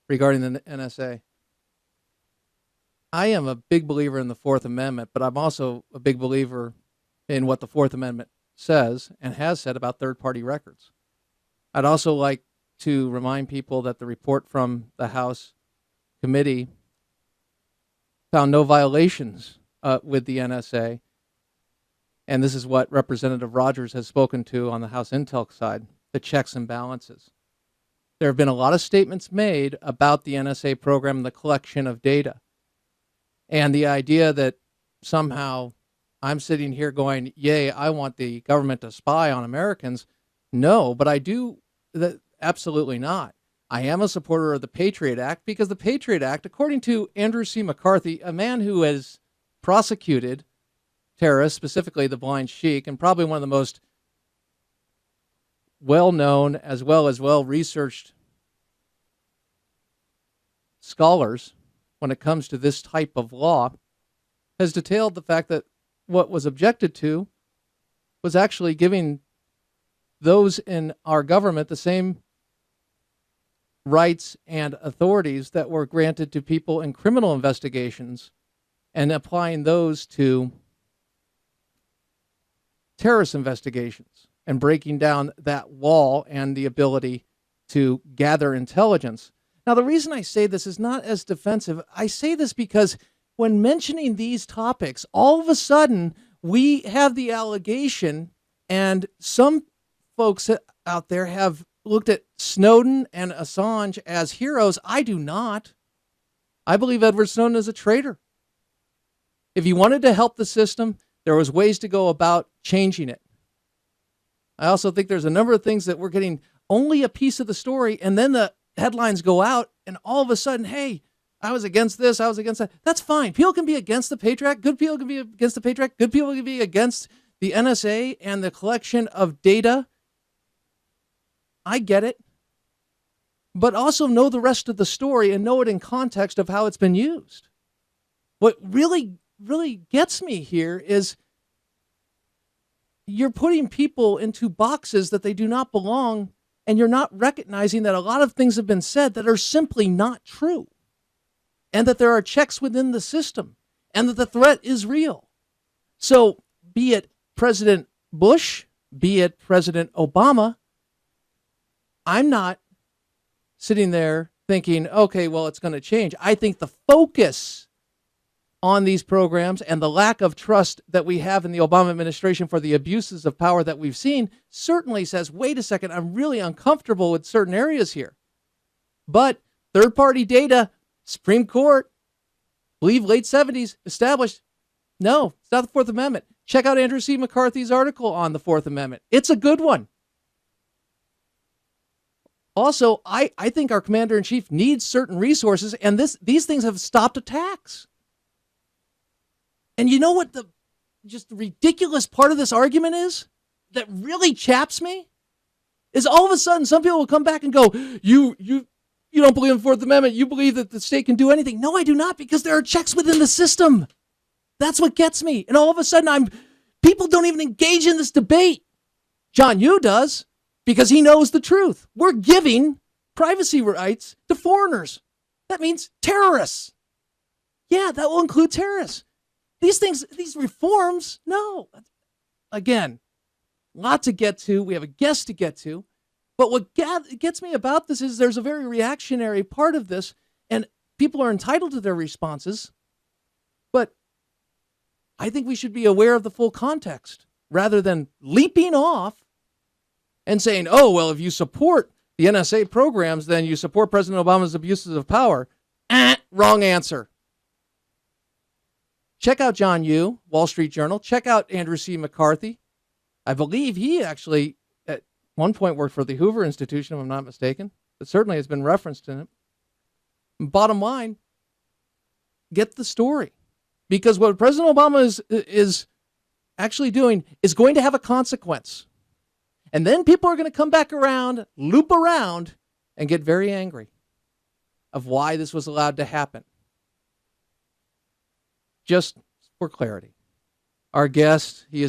regarding the NSA. I am a big believer in the Fourth Amendment, but I'm also a big believer in what the Fourth Amendment says and has said about third-party records. I'd also like to remind people that the report from the House committee found no violations with the NSA, and this is what Representative Rogers has spoken to on the House Intel side, the checks and balances. There have been a lot of statements made about the NSA program and the collection of data. And the idea that somehow I'm sitting here going, yay, I want the government to spy on Americans. No, but I do, absolutely not. I am a supporter of the Patriot Act because the Patriot Act, according to Andrew C. McCarthy, a man who has prosecuted terrorists, specifically the Blind Sheik, and probably one of the most well-known as well as well-researched scholars when it comes to this type of law, has detailed the fact that what was objected to was actually giving those in our government the same rights and authorities that were granted to people in criminal investigations and applying those to terrorist investigations and breaking down that wall and the ability to gather intelligence. Now, the reason I say this is not as defensive. I say this because when mentioning these topics, all of a sudden we have the allegation, and some folks out there have looked at Snowden and Assange as heroes. I do not. I believe Edward Snowden is a traitor. If he wanted to help the system, there was ways to go about changing it. I also think there's a number of things that we're getting only a piece of the story, and then the headlines go out, and all of a sudden, hey, I was against this, I was against that. That's fine. People can be against the Patriot Act. Good people can be against the Patriot Act. Good people can be against the NSA and the collection of data. I get it. But also know the rest of the story and know it in context of how it's been used. What really gets me here is you're putting people into boxes that they do not belong, and you're not recognizing that a lot of things have been said that are simply not true, and that there are checks within the system, and that the threat is real. So be it President Bush, be it President Obama, I'm not sitting there thinking, okay, well, it's going to change. I think the focus on these programs and the lack of trust that we have in the Obama administration for the abuses of power that we've seen certainly says, wait a second, I'm really uncomfortable with certain areas here. But third-party data, Supreme Court, I believe late 70s, established, no, it's not the Fourth Amendment. Check out Andrew C. McCarthy's article on the Fourth Amendment. It's a good one. Also, I think our commander-in-chief needs certain resources, and these things have stopped attacks. And you know what the just ridiculous part of this argument is that really chaps me? Is all of a sudden some people will come back and go, you don't believe in the Fourth Amendment. You believe that the state can do anything. No, I do not, because there are checks within the system. That's what gets me. And all of a sudden people don't even engage in this debate. John Yoo does, because he knows the truth. We're giving privacy rights to foreigners. That means terrorists. Yeah, that will include terrorists. These things, these reforms, no. Again, lot to get to. We have a guest to get to. But what gets me about this is there's a very reactionary part of this, and people are entitled to their responses. But I think we should be aware of the full context rather than leaping off and saying, oh, well, if you support the NSA programs, then you support President Obama's abuses of power. Wrong answer. Check out John Yoo, Wall Street Journal. Check out Andrew C. McCarthy. I believe he actually at one point worked for the Hoover Institution, if I'm not mistaken. But certainly has been referenced in it. Bottom line, get the story. Because what President Obama is actually doing is going to have a consequence. And then people are going to come back around, loop around, and get very angry of why this was allowed to happen. Just for clarity, our guest, he is